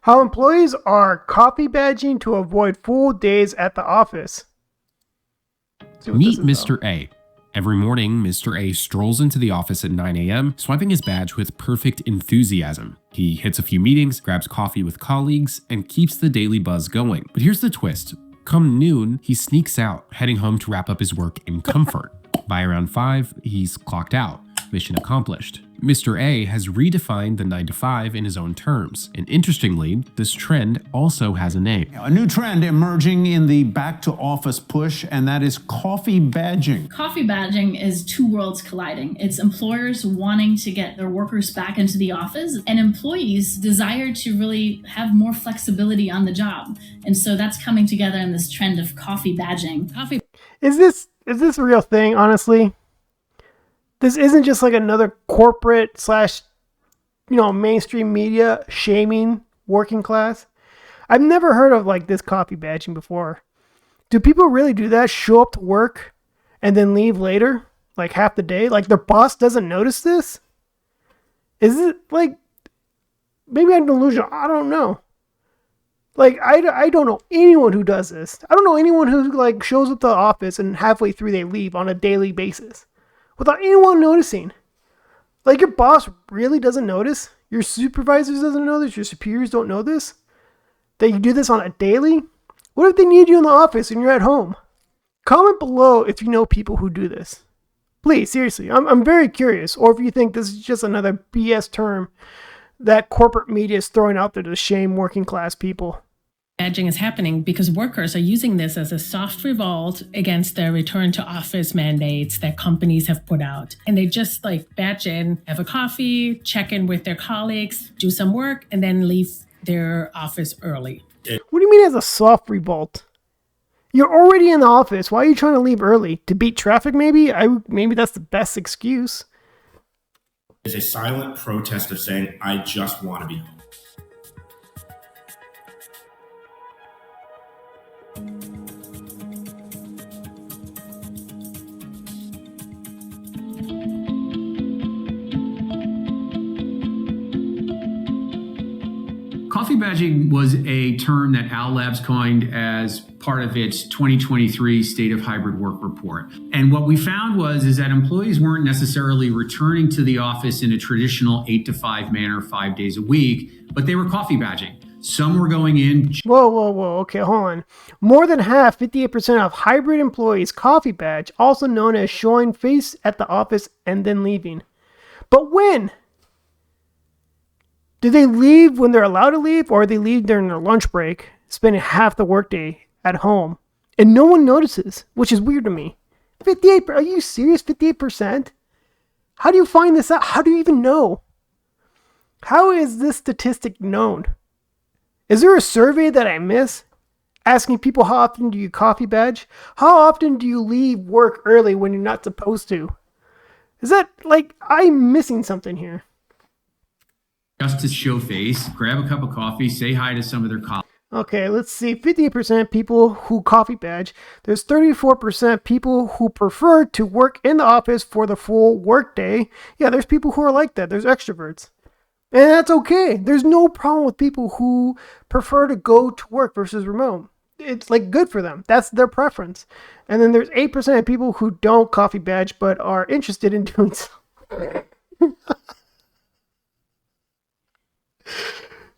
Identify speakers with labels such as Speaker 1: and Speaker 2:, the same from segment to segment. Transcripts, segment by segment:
Speaker 1: How employees are coffee badging to avoid full days at the office.
Speaker 2: Meet Mr. A. Every morning, Mr. A strolls into the office at 9 a.m., swiping his badge with perfect enthusiasm. He hits a few meetings, grabs coffee with colleagues, and keeps the daily buzz going. But here's the twist. Come noon, he sneaks out, heading home to wrap up his work in comfort. By around 5, he's clocked out. Mission accomplished. Mr. A has redefined the 9 to 5 in his own terms. And interestingly, this trend also has a name.
Speaker 3: A new trend emerging in the back to office push, and that is coffee badging.
Speaker 4: Coffee badging is two worlds colliding. It's employers wanting to get their workers back into the office, and employees desire to really have more flexibility on the job. And so that's coming together in this trend of coffee badging.
Speaker 1: Is this a real thing, honestly? This isn't just like another corporate / mainstream media shaming working class. I've never heard of like this coffee badging before. Do people really do that? Show up to work and then leave later? Like half the day? Like their boss doesn't notice this? Is it like, maybe I'm delusional. I don't know. Like, I don't know anyone who does this. I don't know anyone who like shows up to the office and halfway through they leave on a daily basis without anyone noticing. Like, your boss really doesn't notice? Your supervisors doesn't know this? Your superiors don't know this? That you do this on a daily? What if they need you in the office and you're at home? Comment below if you know people who do this. Please, seriously, I'm very curious. Or if you think this is just another BS term that corporate media is throwing out there to shame working class people.
Speaker 5: Badging is happening because workers are using this as a soft revolt against their return to office mandates that companies have put out. And they just like badge in, have a coffee, check in with their colleagues, do some work, and then leave their office early.
Speaker 1: What do you mean as a soft revolt? You're already in the office. Why are you trying to leave early? To beat traffic, maybe? Maybe that's the best excuse.
Speaker 6: It's a silent protest of saying, I just want to be home.
Speaker 7: Coffee badging was a term that Owl Labs coined as part of its 2023 State of Hybrid Work report. And what we found was that employees weren't necessarily returning to the office in a traditional 8 to 5 manner 5 days a week, but they were coffee badging. Some were going in.
Speaker 1: Whoa. Okay, hold on. More than half, 58% of hybrid employees coffee badge, also known as showing face at the office and then leaving. But when? Do they leave when they're allowed to leave, or they leave during their lunch break, spending half the workday at home, and no one notices, which is weird to me. 58%? Are you serious? 58%? How do you find this out? How do you even know? How is this statistic known? Is there a survey that I miss? Asking people how often do you coffee badge? How often do you leave work early when you're not supposed to? Is that like, I'm missing something here?
Speaker 7: Just to show face, grab a cup of coffee, say hi to some of their colleagues.
Speaker 1: Okay, let's see. 58% people who coffee badge. There's 34% people who prefer to work in the office for the full workday. Yeah, there's people who are like that. There's extroverts. And that's okay. There's no problem with people who prefer to go to work versus remote. It's like good for them. That's their preference. And then there's 8% of people who don't coffee badge but are interested in doing so.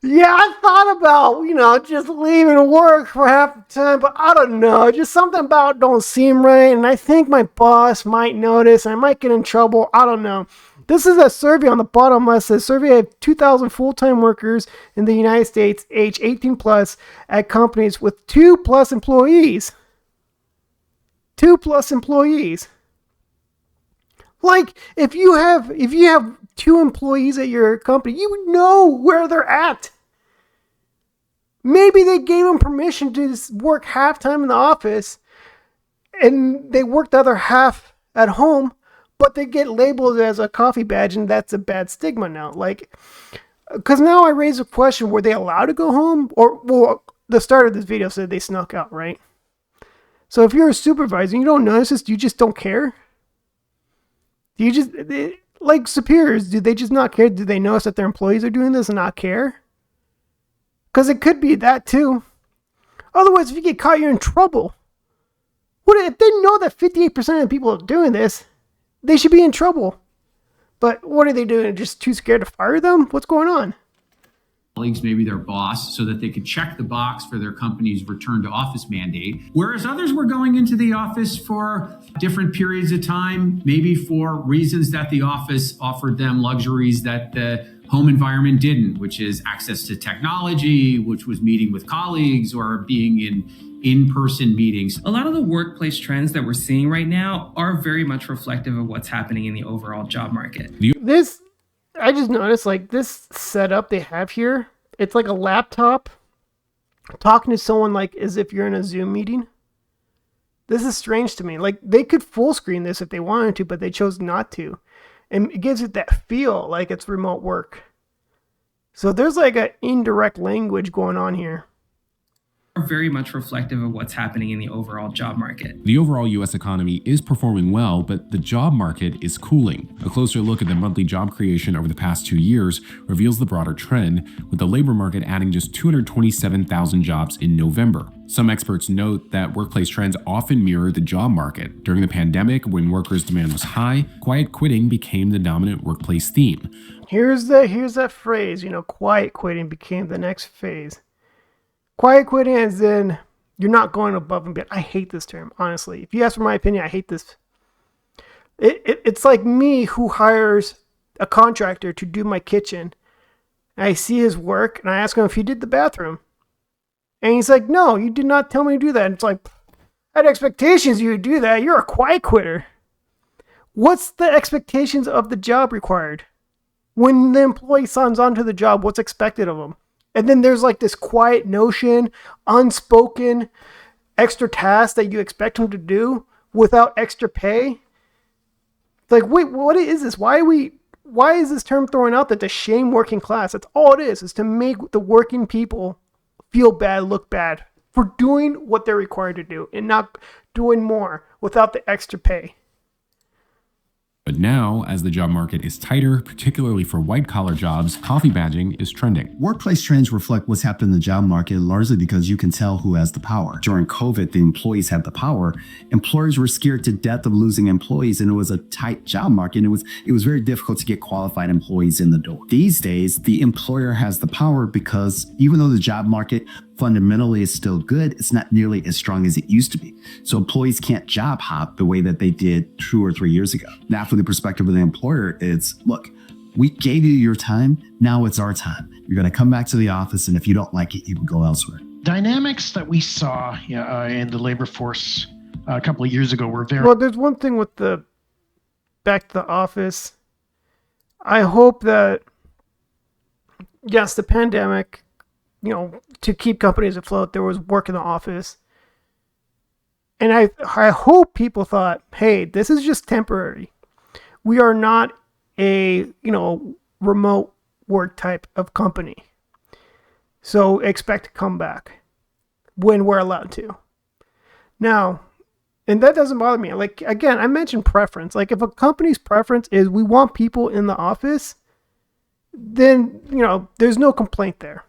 Speaker 1: Yeah, I thought about, just leaving work for half the time, but I don't know. Just something about don't seem right, and I think my boss might notice, and I might get in trouble. I don't know. This is a survey on the bottom left. It says survey of 2,000 full-time workers in the United States, age 18 plus, at companies with 2+ employees. 2+ employees. Like, if you have 2 employees at your company, you would know where they're at. Maybe they gave them permission to work half-time in the office and they work the other half at home, but they get labeled as a coffee badge, and that's a bad stigma now. Like, because now I raise a question, were they allowed to go home? Or, well, the start of this video said they snuck out, right? So if you're a supervisor and you don't notice this, you just don't care? Do you just, like superiors, do they just not care? Do they notice that their employees are doing this and not care? Because it could be that too. Otherwise, if you get caught, you're in trouble. What if they know that 58% of the people are doing this? They should be in trouble. But what are they doing? Just too scared to fire them? What's going on?
Speaker 7: Colleagues, maybe their boss, so that they could check the box for their company's return to office mandate. Whereas others were going into the office for different periods of time, maybe for reasons that the office offered them luxuries that the home environment didn't, which is access to technology, which was meeting with colleagues or being in-person meetings.
Speaker 8: A lot of the workplace trends that we're seeing right now are very much reflective of what's happening in the overall job market.
Speaker 1: I just noticed, like, this setup they have here, it's like a laptop talking to someone like as if you're in a Zoom meeting. This is strange to me. Like, they could full screen this if they wanted to, but they chose not to. And it gives it that feel like it's remote work. So there's like an indirect language going on here.
Speaker 8: Are very much reflective of what's happening in the overall job market.
Speaker 2: The overall U.S. economy is performing well, but the job market is cooling. A closer look at the monthly job creation over the past 2 years reveals the broader trend, with the labor market adding just 227,000 jobs in November. Some experts note that workplace trends often mirror the job market. During the pandemic, when workers' demand was high, quiet quitting became the dominant workplace theme.
Speaker 1: Here's that phrase, quiet quitting became the next phase. Quiet quitting as in you're not going above and beyond. I hate this term, honestly. If you ask for my opinion, I hate this. It's like me who hires a contractor to do my kitchen. And I see his work and I ask him if he did the bathroom. And he's like, no, you did not tell me to do that. And it's like, I had expectations you would do that. You're a quiet quitter. What's the expectations of the job required? When the employee signs on to the job, what's expected of them? And then there's like this quiet notion, unspoken, extra task that you expect him to do without extra pay. It's like, wait, what is this? Why is this term thrown out there to shame working class? That's all it is to make the working people feel bad, look bad for doing what they're required to do and not doing more without the extra pay.
Speaker 2: But now, as the job market is tighter, particularly for white-collar jobs, coffee badging is trending.
Speaker 9: Workplace trends reflect what's happened in the job market largely because you can tell who has the power. During COVID, the employees had the power. Employers were scared to death of losing employees, and it was a tight job market. And it was very difficult to get qualified employees in the door. These days, the employer has the power because even though the job market fundamentally is still good, it's not nearly as strong as it used to be. So employees can't job hop the way that they did 2 or 3 years ago. Now, from the perspective of the employer, it's, look, we gave you your time. Now it's our time. You're going to come back to the office, and if you don't like it, you can go elsewhere.
Speaker 10: Dynamics that we saw in the labor force a couple of years ago were very...
Speaker 1: Well, there's one thing with the back to the office. I hope that, yes, the pandemic, to keep companies afloat, there was work in the office. And I hope people thought, hey, this is just temporary. We are not a, remote work type of company. So expect to come back when we're allowed to. Now, and that doesn't bother me. Like, again, I mentioned preference. Like, if a company's preference is we want people in the office, then, there's no complaint there.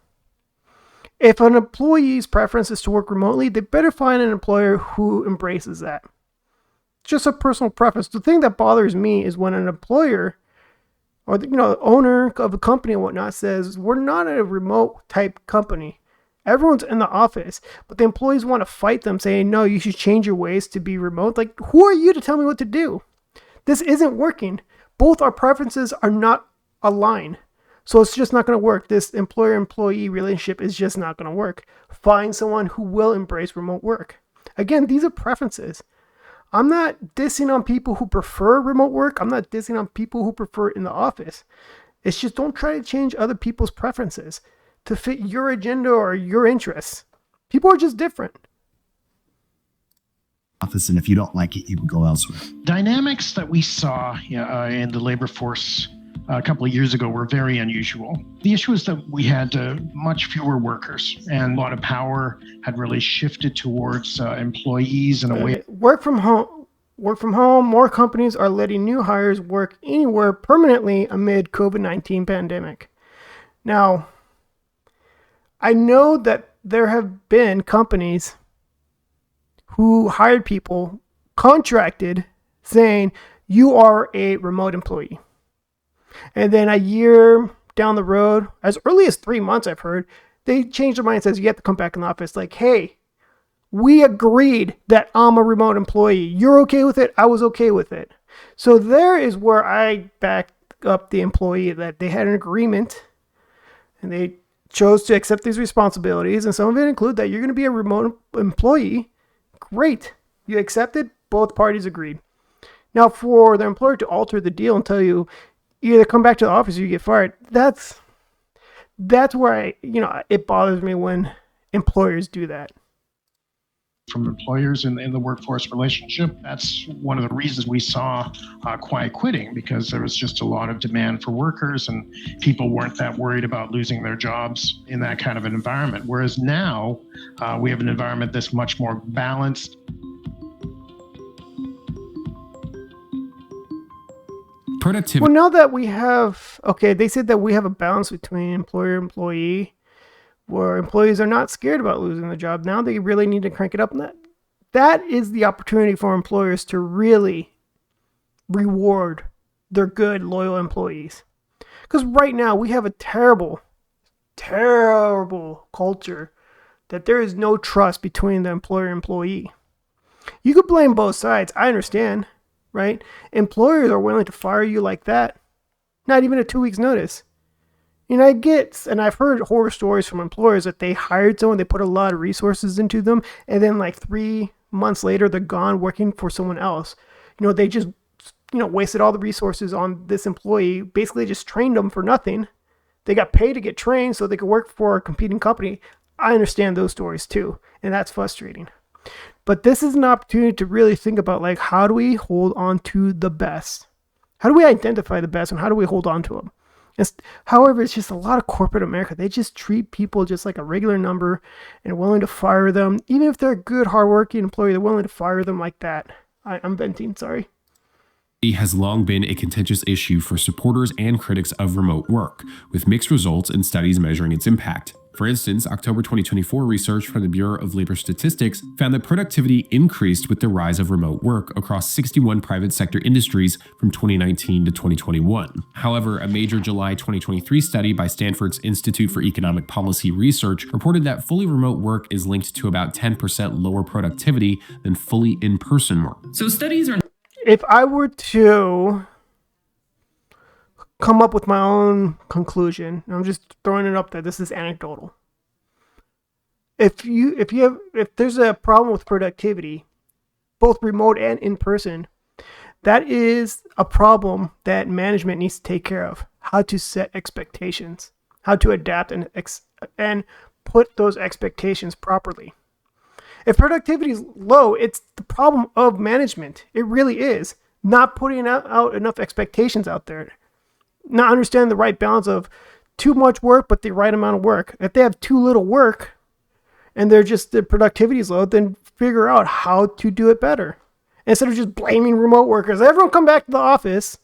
Speaker 1: If an employee's preference is to work remotely, they better find an employer who embraces that. It's just a personal preference. The thing that bothers me is when an employer or the owner of a company and whatnot says, we're not a remote type company. Everyone's in the office, but the employees want to fight them saying, no, you should change your ways to be remote. Like, who are you to tell me what to do? This isn't working. Both our preferences are not aligned. So it's just not going to work. This employer-employee relationship is just not going to work. Find someone who will embrace remote work. Again, these are preferences. I'm not dissing on people who prefer remote work. I'm not dissing on people who prefer it in the office. It's just don't try to change other people's preferences to fit your agenda or your interests. People are just different.
Speaker 9: Office, and if you don't like it, you can go elsewhere.
Speaker 10: Dynamics that we saw in the labor force a couple of years ago were very unusual. The issue is that we had much fewer workers, and a lot of power had really shifted towards employees in a way.
Speaker 1: Work from home. More companies are letting new hires work anywhere permanently amid COVID-19 pandemic. Now, I know that there have been companies who hired people contracted saying you are a remote employee. And then a year down the road, as early as 3 months, I've heard, they changed their mind and says, you have to come back in the office. Like, hey, we agreed that I'm a remote employee. You're okay with it? I was okay with it. So there is where I backed up the employee, that they had an agreement and they chose to accept these responsibilities. And some of it include that you're going to be a remote employee. Great. You accepted. Both parties agreed. Now, for the employer to alter the deal and tell you either come back to the office or you get fired, that's where it bothers me when employers do that.
Speaker 10: From employers in the workforce relationship, that's one of the reasons we saw quiet quitting, because there was just a lot of demand for workers and people weren't that worried about losing their jobs in that kind of an environment. Whereas now we have an environment that's much more balanced.
Speaker 2: Productivity.
Speaker 1: Well, now that we have, they said that we have a balance between employer and employee, where employees are not scared about losing their job. Now they really need to crank it up. And that is the opportunity for employers to really reward their good, loyal employees. Because right now we have a terrible, terrible culture that there is no trust between the employer and employee. You could blame both sides. I understand, right? Employers are willing to fire you like that. Not even a 2 weeks notice. And I've heard horror stories from employers that they hired someone, they put a lot of resources into them, and then like 3 months later, they're gone working for someone else. They just, wasted all the resources on this employee, basically just trained them for nothing. They got paid to get trained so they could work for a competing company. I understand those stories too, and that's frustrating. But this is an opportunity to really think about, like, how do we hold on to the best? How do we identify the best, and how do we hold on to them? However, it's just a lot of corporate America. They just treat people just like a regular number and willing to fire them. Even if they're a good, hardworking employee, they're willing to fire them like that. I'm venting, sorry.
Speaker 2: Has long been a contentious issue for supporters and critics of remote work, with mixed results in studies measuring its impact. For instance, October 2024 research from the Bureau of Labor Statistics found that productivity increased with the rise of remote work across 61 private sector industries from 2019 to 2021. However, a major July 2023 study by Stanford's Institute for Economic Policy Research reported that fully remote work is linked to about 10% lower productivity than fully in-person work.
Speaker 8: So studies are...
Speaker 1: If I were to come up with my own conclusion, and I'm just throwing it up there, this is anecdotal. If there's a problem with productivity, both remote and in person, that is a problem that management needs to take care of. How to set expectations, how to adapt and put those expectations properly. If productivity is low, it's the problem of management. It really is. Not putting out enough expectations out there. Not understanding the right balance of too much work, but the right amount of work. If they have too little work and the productivity is low, then figure out how to do it better. Instead of just blaming remote workers. Everyone come back to the office.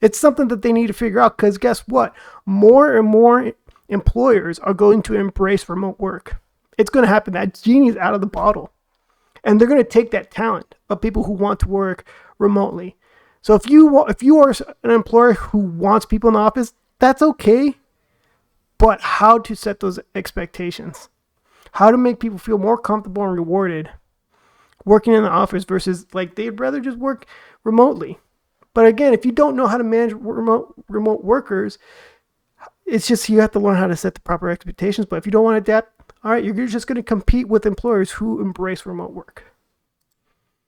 Speaker 1: It's something that they need to figure out, because guess what? More and more employers are going to embrace remote work. It's going to happen. That genie's out of the bottle. And they're going to take that talent of people who want to work remotely. So if you are an employer who wants people in the office, that's okay. But how to set those expectations. How to make people feel more comfortable and rewarded working in the office versus like they'd rather just work remotely. But again, if you don't know how to manage remote workers, it's just you have to learn how to set the proper expectations. But if you don't want to adapt, all right, you're just going to compete with employers who embrace remote work.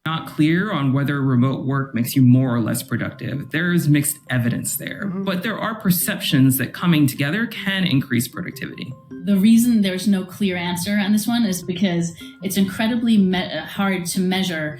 Speaker 8: Not clear on whether remote work makes you more or less productive. There is mixed evidence there, but there are perceptions that coming together can increase productivity.
Speaker 4: The reason there's no clear answer on this one is because it's incredibly hard to measure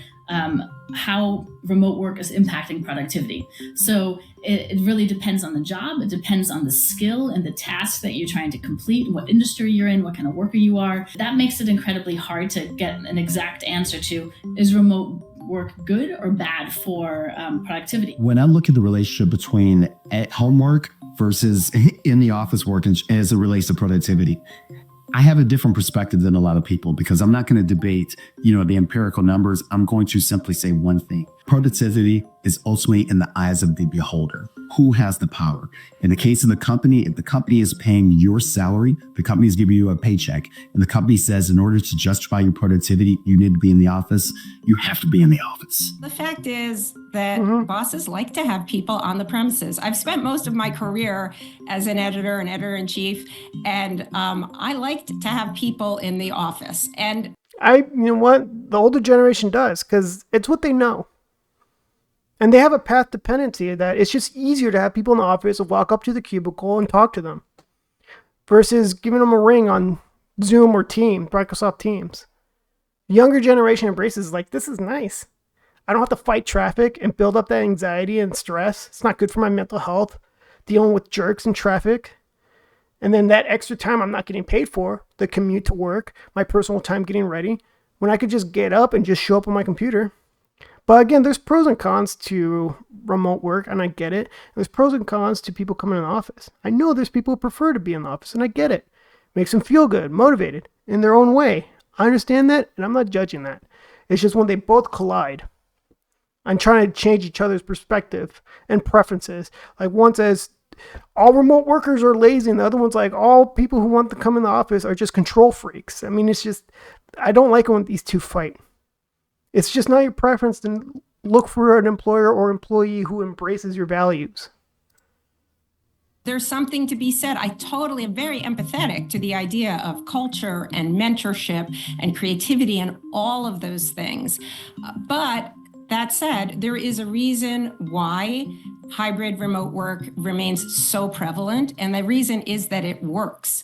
Speaker 4: how remote work is impacting productivity. So it really depends on the job. It depends on the skill and the task that you're trying to complete, what industry you're in, what kind of worker you are. That makes it incredibly hard to get an exact answer to, is remote work good or bad for productivity?
Speaker 9: When I look at the relationship between at home work versus in the office work as it relates to productivity, I have a different perspective than a lot of people because I'm not going to debate, the empirical numbers. I'm going to simply say one thing. Productivity is ultimately in the eyes of the beholder. Who has the power? In the case of the company, if the company is paying your salary, the company is giving you a paycheck, and the company says in order to justify your productivity, you need to be in the office, you have to be in the office.
Speaker 11: The fact is that bosses like to have people on the premises. I've spent most of my career as an editor-in-chief, and I liked to have people in the office. And
Speaker 1: you know what? The older generation does, because it's what they know. And they have a path dependency that it's just easier to have people in the office walk up to the cubicle and talk to them versus giving them a ring on Zoom or Microsoft Teams. The younger generation embraces this is nice. I don't have to fight traffic and build up that anxiety and stress. It's not good for my mental health, dealing with jerks and traffic. And then that extra time I'm not getting paid for, the commute to work, my personal time getting ready, when I could just get up and just show up on my computer. But again, there's pros and cons to remote work, and I get it. There's pros and cons to people coming in the office. I know there's people who prefer to be in the office, and I get it. Makes them feel good, motivated, in their own way. I understand that, and I'm not judging that. It's just when they both collide, I'm trying to change each other's perspective and preferences. Like one says, all remote workers are lazy, and the other one's like, all people who want to come in the office are just control freaks. I mean, it's just, I don't like it when these two fight. It's just not your preference to look for an employer or employee who embraces your values.
Speaker 11: there's something to be said. I totally am very empathetic to the idea of culture and mentorship and creativity and all of those things. But that said, there is a reason why hybrid remote work remains so prevalent, and the reason is that it works.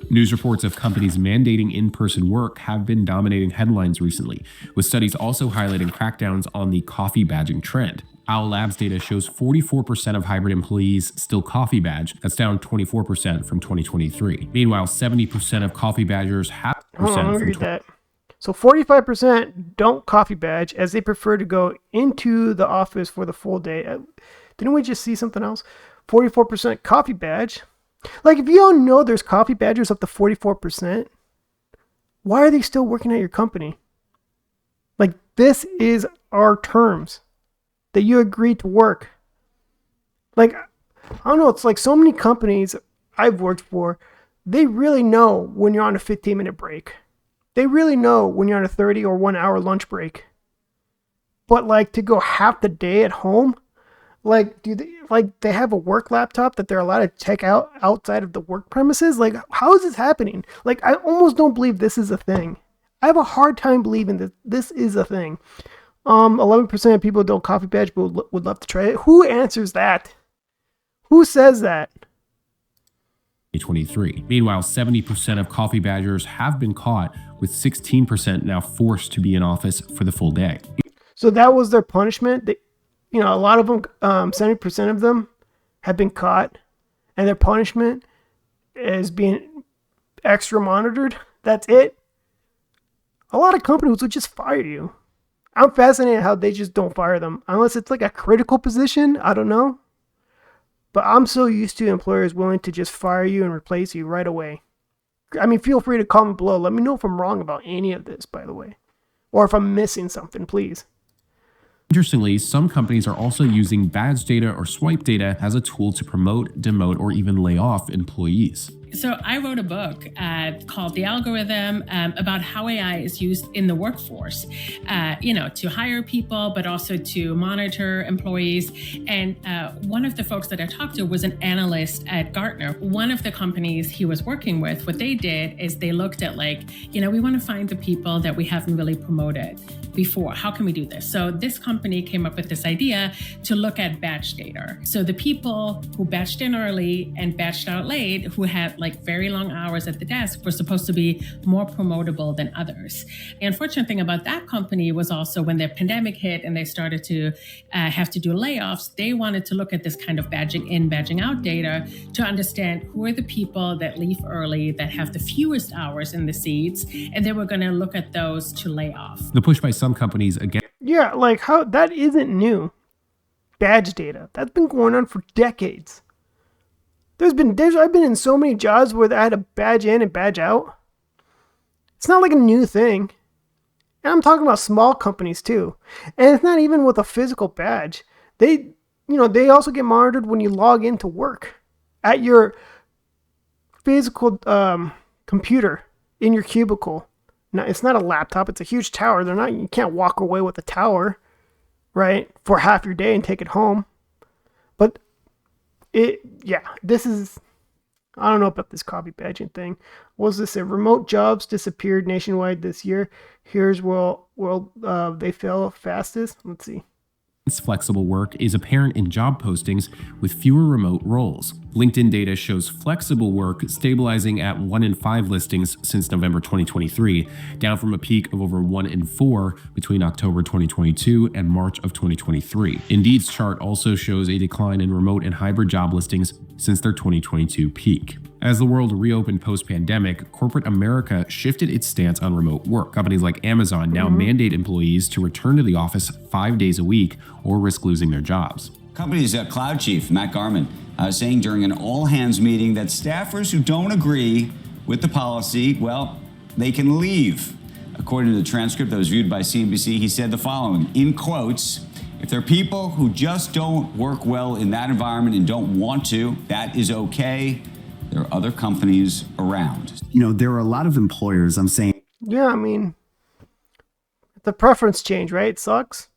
Speaker 2: News reports of companies mandating in-person work have been dominating headlines recently, with studies also highlighting crackdowns on the coffee badging trend. Owl Labs data shows 44% of hybrid employees still coffee badge. That's down 24% from 2023. Meanwhile, 70% of coffee badgers have
Speaker 1: that. So 45% don't coffee badge as they prefer to go into the office for the full day. Didn't we just see something else? 44% coffee badge. Like, if you don't know there's coffee badgers up to 44%, why are they still working at your company? Like, this is our terms that you agreed to work. Like, I don't know, it's like so many companies I've worked for, they really know when you're on a 15-minute break. They really know when you're on a 30 or 1 hour lunch break. But like, to go half the day at home, like, they have a work laptop that they're allowed to check out outside of the work premises? Like, how is this happening? Like, I almost don't believe this is a thing. I have a hard time believing that this is a thing. 11% of people don't coffee badge but would love to try it. Who answers that? Who says that?
Speaker 2: 2023. Meanwhile, 70% of coffee badgers have been caught, with 16% now forced to be in office for the full day.
Speaker 1: So that was their punishment. A lot of them, 70% of them have been caught, and their punishment is being extra monitored. That's it. A lot of companies would just fire you. I'm fascinated how they just don't fire them. Unless it's like a critical position, I don't know. But I'm so used to employers willing to just fire you and replace you right away. I mean, feel free to comment below. Let me know if I'm wrong about any of this, by the way. Or if I'm missing something, please.
Speaker 2: Interestingly, some companies are also using badge data or swipe data as a tool to promote, demote, or even lay off employees.
Speaker 5: So I wrote a book called The Algorithm about how AI is used in the workforce, to hire people, but also to monitor employees. And one of the folks that I talked to was an analyst at Gartner. One of the companies he was working with, what they did is they looked at we want to find the people that we haven't really promoted before. How can we do this? So this company came up with this idea to look at batch data. So the people who batched in early and batched out late, who had very long hours at the desk, were supposed to be more promotable than others. The unfortunate thing about that company was also when the pandemic hit and they started to have to do layoffs, they wanted to look at this kind of badging in, badging out data to understand who are the people that leave early, that have the fewest hours in the seats, and they were going to look at those to lay off.
Speaker 2: The push by some companies again.
Speaker 1: Yeah, how that isn't new. Badge data. That's been going on for decades. I've been in so many jobs where I had to badge in and badge out. It's not like a new thing. And I'm talking about small companies too. And it's not even with a physical badge. They also get monitored when you log into work at your physical computer in your cubicle. Now, it's not a laptop. It's a huge tower. You can't walk away with a tower, right, for half your day and take it home. But this is, I don't know about this coffee badging thing. What was this? Remote jobs disappeared nationwide this year. Here's where they fell fastest. Let's see.
Speaker 2: Flexible work is apparent in job postings with fewer remote roles. LinkedIn data shows flexible work stabilizing at 1 in 5 listings since November 2023, down from a peak of over 1 in 4 between October 2022 and March of 2023. Indeed's chart also shows a decline in remote and hybrid job listings since their 2022 peak. As the world reopened post-pandemic, corporate America shifted its stance on remote work. Companies like Amazon now mandate employees to return to the office 5 days a week or risk losing their jobs.
Speaker 12: Company's cloud chief, Matt Garman, saying during an all-hands meeting that staffers who don't agree with the policy, well, they can leave. According to the transcript that was viewed by CNBC, he said the following, in quotes, "If there are people who just don't work well in that environment and don't want to, that is okay. There are other companies around."
Speaker 9: There are a lot of employers, I'm saying.
Speaker 1: Yeah, I mean, the preference change, right? It sucks.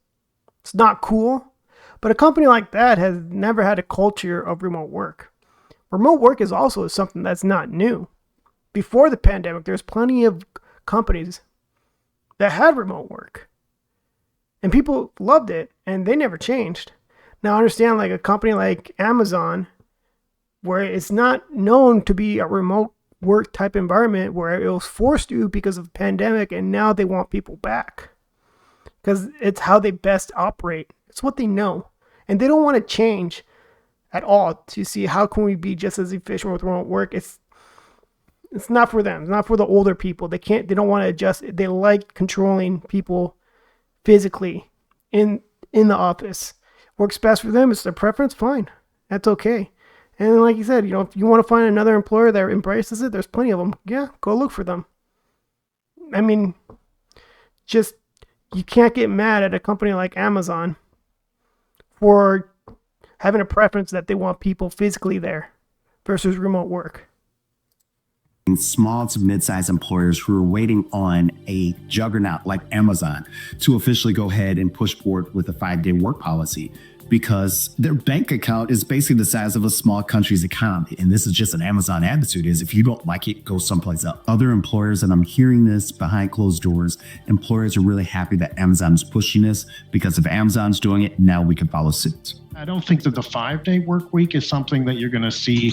Speaker 1: It's not cool. But a company like that has never had a culture of remote work. Remote work is also something that's not new. Before the pandemic, there's plenty of companies that had remote work. And people loved it, and they never changed. Now, I understand like a company like Amazon, where it's not known to be a remote work type environment, where it was forced to because of the pandemic, and now they want people back because it's how they best operate. It's what they know, and they don't want to change at all to see how can we be just as efficient with remote work. It's not for them. It's not for the older people. They don't want to adjust. They like controlling people physically in the office. Works best for them. It's their preference. Fine, that's okay. And like you said, if you want to find another employer that embraces it, there's plenty of them. Yeah, go look for them. I mean, you can't get mad at a company like Amazon for having a preference that they want people physically there versus remote work.
Speaker 9: Small to mid-sized employers who are waiting on a juggernaut like Amazon to officially go ahead and push forward with a 5-day work policy, because their bank account is basically the size of a small country's economy. And this is just an Amazon attitude, is if you don't like it, go someplace else. Other employers, and I'm hearing this behind closed doors, employers are really happy that Amazon is pushing this, because if Amazon's doing it, now we can follow suit.
Speaker 10: I don't think that the 5-day work week is something that you're going to see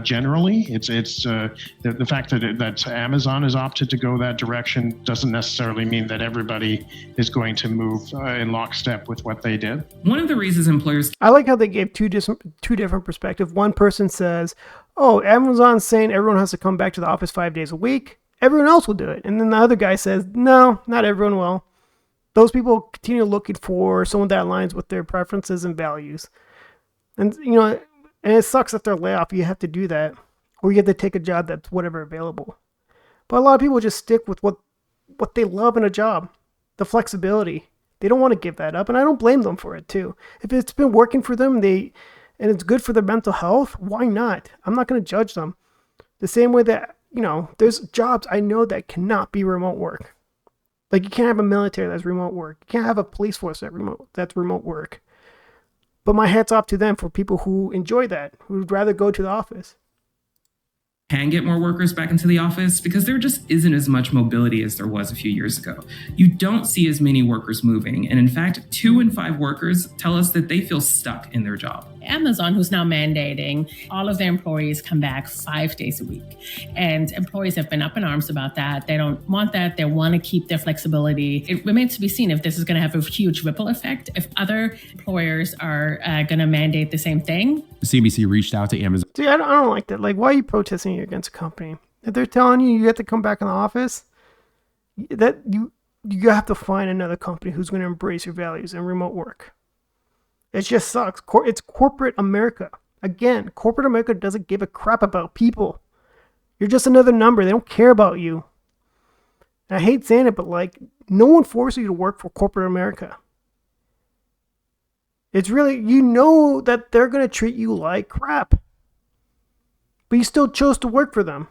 Speaker 10: generally. It's the fact that Amazon has opted to go that direction doesn't necessarily mean that everybody is going to move in lockstep with what they did.
Speaker 8: One of the reasons employers...
Speaker 1: I like how they gave two different perspectives. One person says, oh, Amazon's saying everyone has to come back to the office 5 days a week. Everyone else will do it. And then the other guy says, no, not everyone will. Those people continue looking for someone that aligns with their preferences and values. And, and it sucks if they're laid off. You have to do that. Or you have to take a job that's whatever available. But a lot of people just stick with what they love in a job. The flexibility. They don't want to give that up. And I don't blame them for it too. If it's been working for them and it's good for their mental health, why not? I'm not going to judge them. The same way that, there's jobs I know that cannot be remote work. Like, you can't have a military that's remote work. You can't have a police force that's remote work. But my hat's off to them for people who enjoy that, who'd rather go to the office.
Speaker 8: Can get more workers back into the office because there just isn't as much mobility as there was a few years ago. You don't see as many workers moving. And in fact, 2 in 5 workers tell us that they feel stuck in their job.
Speaker 5: Amazon, who's now mandating all of their employees come back 5 days a week. And employees have been up in arms about that. They don't want that. They want to keep their flexibility. It remains to be seen if this is going to have a huge ripple effect, if other employers are going to mandate the same thing.
Speaker 2: CNBC reached out to Amazon.
Speaker 1: See, I don't like that. Like, why are you protesting against a company? If they're telling you have to come back in the office, that you have to find another company who's going to embrace your values and remote work. It just sucks. It's corporate America. Again, corporate America doesn't give a crap about people. You're just another number. They don't care about you. And I hate saying it, but like, no one forces you to work for corporate America. It's really, you know that they're going to treat you like crap. But you still chose to work for them.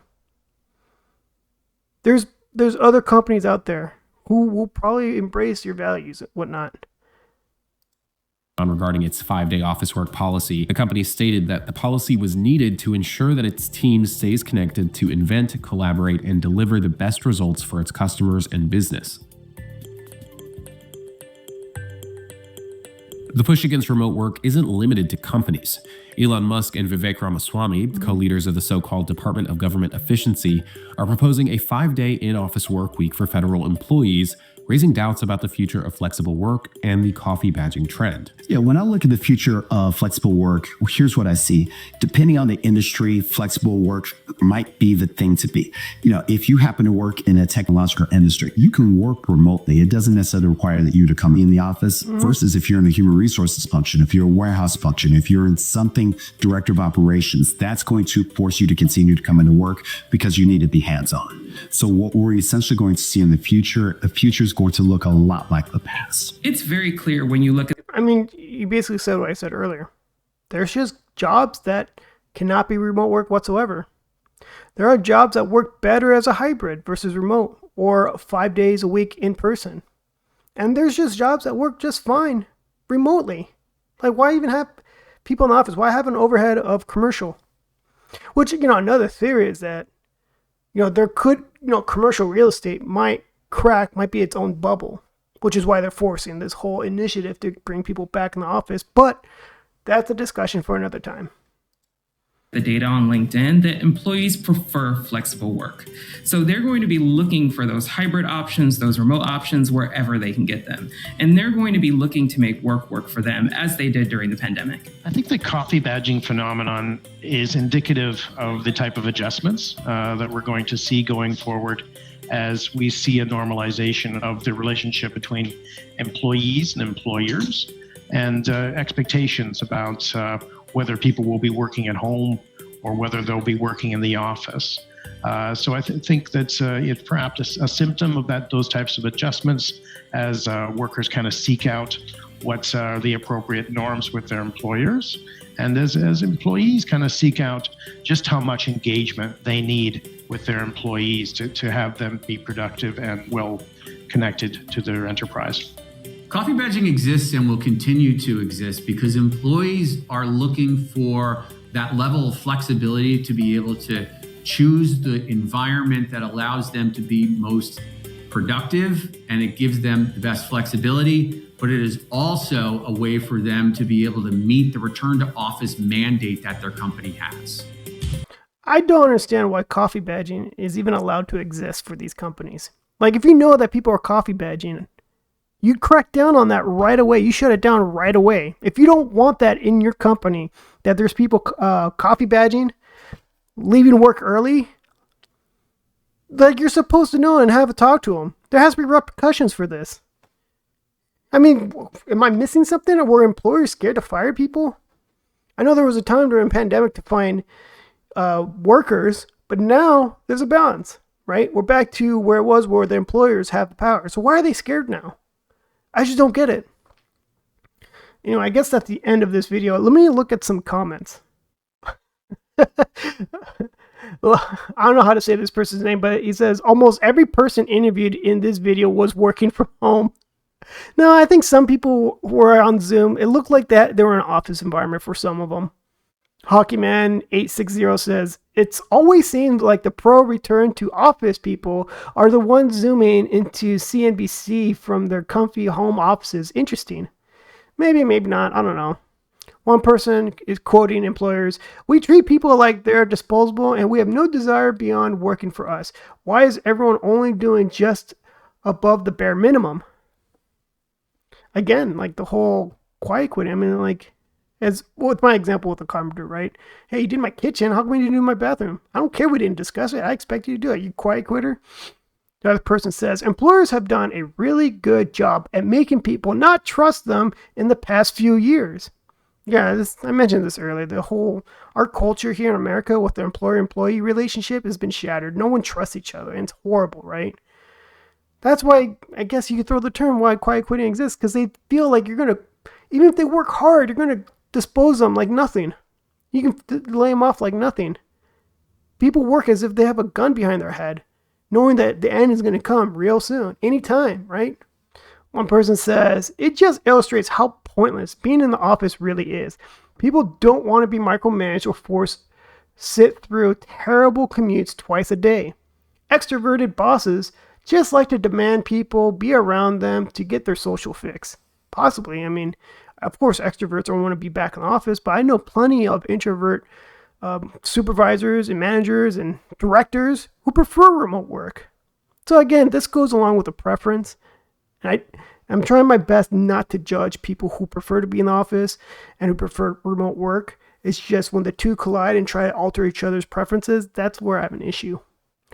Speaker 1: There's other companies out there who will probably embrace your values and whatnot.
Speaker 2: Regarding its 5-day office work policy, the company stated that the policy was needed to ensure that its team stays connected to invent, collaborate, and deliver the best results for its customers and business. The push against remote work isn't limited to companies. Elon Musk and Vivek Ramaswamy, co-leaders of the so-called Department of Government Efficiency, are proposing a 5-day in-office work week for federal employees, raising doubts about the future of flexible work and the coffee badging trend.
Speaker 9: Yeah, when I look at the future of flexible work, here's what I see. Depending on the industry, flexible work might be the thing to be. You know, if you happen to work in a technological industry, you can work remotely. It doesn't necessarily require that you to come in the office versus if you're in the human resources function, if you're a warehouse function, if you're in something director of operations, that's going to force you to continue to come into work because you need to be hands-on. So what we're essentially going to see in the future is going to look a lot like the past.
Speaker 8: It's very clear when you look at...
Speaker 1: I mean, you basically said what I said earlier. There's just jobs that cannot be remote work whatsoever. There are jobs that work better as a hybrid versus remote or 5 days a week in person. And there's just jobs that work just fine remotely. Like, why even have people in the office? Why have an overhead of commercial? Which, another theory is that, there could, commercial real estate might be its own bubble, which is why they're forcing this whole initiative to bring people back in the office. But that's a discussion for another time.
Speaker 8: The data on LinkedIn that employees prefer flexible work. So they're going to be looking for those hybrid options, those remote options, wherever they can get them. And they're going to be looking to make work for them as they did during the pandemic.
Speaker 10: I think the coffee badging phenomenon is indicative of the type of adjustments that we're going to see going forward as we see a normalization of the relationship between employees and employers and expectations about whether people will be working at home or whether they'll be working in the office. So I think that it's perhaps a symptom of those types of adjustments as workers kind of seek out what are the appropriate norms with their employers, and as employees kind of seek out just how much engagement they need with their employees to have them be productive and well connected to their enterprise.
Speaker 7: Coffee badging exists and will continue to exist because employees are looking for that level of flexibility to be able to choose the environment that allows them to be most productive, and it gives them the best flexibility, but it is also a way for them to be able to meet the return to office mandate that their company has.
Speaker 1: I don't understand why coffee badging is even allowed to exist for these companies. Like, if you know that people are coffee badging, you crack down on that right away. You shut it down right away. If you don't want that in your company, that there's people coffee badging, leaving work early, like, you're supposed to know and have a talk to them. There has to be repercussions for this. I mean, am I missing something? Or were employers scared to fire people? I know there was a time during the pandemic to find workers, but now there's a balance, right? We're back to where it was, where the employers have the power. So why are they scared now? I just don't get it. I guess that's the end of this video. Let me look at some comments. Well, I don't know how to say this person's name, but he says, almost every person interviewed in this video was working from home. No, I think some people were on Zoom. It looked like that they were in an office environment for some of them. Hockeyman860 says, it's always seemed like the pro return to office people are the ones zooming into CNBC from their comfy home offices. Interesting. Maybe not. I don't know. One person is quoting employers, we treat people like they're disposable and we have no desire beyond working for us. Why is everyone only doing just above the bare minimum? Again, like the whole quiet quitting. I mean, like, as with my example with the carpenter, right? Hey, you did my kitchen. How come you didn't do my bathroom? I don't care. We didn't discuss it. I expect you to do it. You quiet quitter. The other person says, employers have done a really good job at making people not trust them in the past few years. Yeah, I mentioned this earlier. Our culture here in America with the employer-employee relationship has been shattered. No one trusts each other, and it's horrible, right? That's why I guess you could throw the term why quiet quitting exists, because they feel like even if they work hard, you're gonna dispose them like nothing. You can lay them off like nothing. People work as if they have a gun behind their head, knowing that the end is gonna come real soon, anytime, right? One person says, it just illustrates how pointless being in the office really is. People don't want to be micromanaged or forced sit through terrible commutes twice a day. Extroverted bosses just like to demand people be around them to get their social fix. Possibly. I mean, of course, extroverts don't want to be back in the office, but I know plenty of introvert supervisors and managers and directors who prefer remote work. So again, this goes along with a preference. I'm trying my best not to judge people who prefer to be in the office and who prefer remote work. It's just when the two collide and try to alter each other's preferences, that's where I have an issue.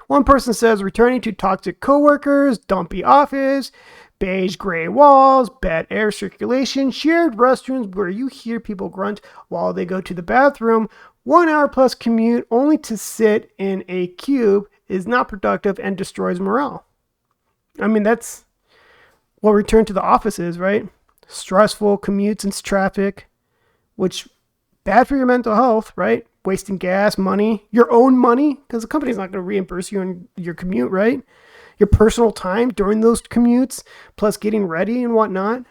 Speaker 1: One person says returning to toxic coworkers, dumpy office, beige gray walls, bad air circulation, shared restrooms where you hear people grunt while they go to the bathroom, 1 hour plus commute only to sit in a cube is not productive and destroys morale. I mean, that's what return to the office is, right? Stressful commutes and traffic, which bad for your mental health, right? Wasting gas, money, your own money, because the company's not going to reimburse you on your commute, right? Your personal time during those commutes, plus getting ready and whatnot.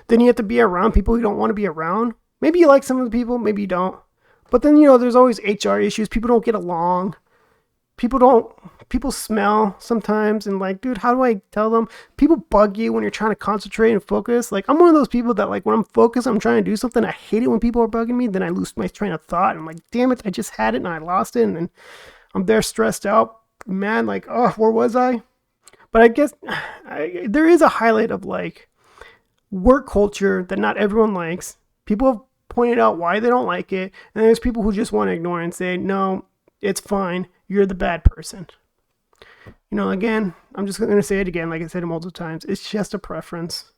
Speaker 1: Then you have to be around people you don't want to be around. Maybe you like some of the people, maybe you don't. But then, there's always HR issues. People don't get along. People smell sometimes, and dude, how do I tell them? People bug you when you're trying to concentrate and focus. I'm one of those people that when I'm focused, I'm trying to do something. I hate it when people are bugging me. Then I lose my train of thought. And I'm like, damn it, I just had it and I lost it. And I'm there stressed out, mad, where was I? But I guess there is a highlight of work culture that not everyone likes. People have pointed out why they don't like it. And there's people who just want to ignore it and say, no, it's fine. You're the bad person. Again, I'm just going to say it again, like I said multiple times. It's just a preference.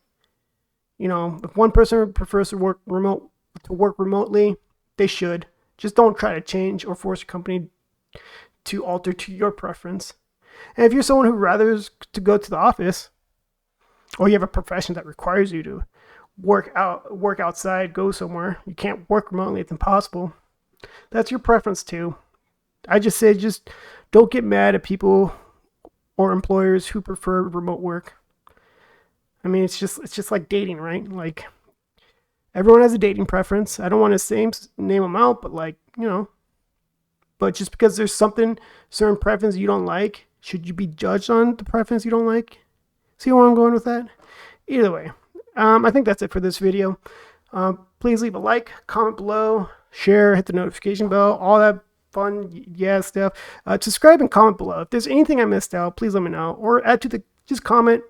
Speaker 1: If one person prefers to work remotely, they should. Just don't try to change or force your company to alter to your preference. And if you're someone who rather to go to the office, or you have a profession that requires you to work outside, go somewhere, you can't work remotely, it's impossible. That's your preference too. I just say, don't get mad at people or employers who prefer remote work. I mean, it's just like dating, right? Everyone has a dating preference. I don't want to name them out, but but just because there's certain preference you don't like, should you be judged on the preference you don't like? See where I'm going with that? Either way, I think that's it for this video. Please leave a like, comment below, share, hit the notification bell, all that fun stuff. Subscribe and comment below. If there's anything I missed out, please let me know, or just comment,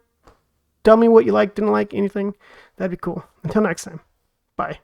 Speaker 1: tell me what you liked, didn't like, anything. That'd be cool. Until next time, bye.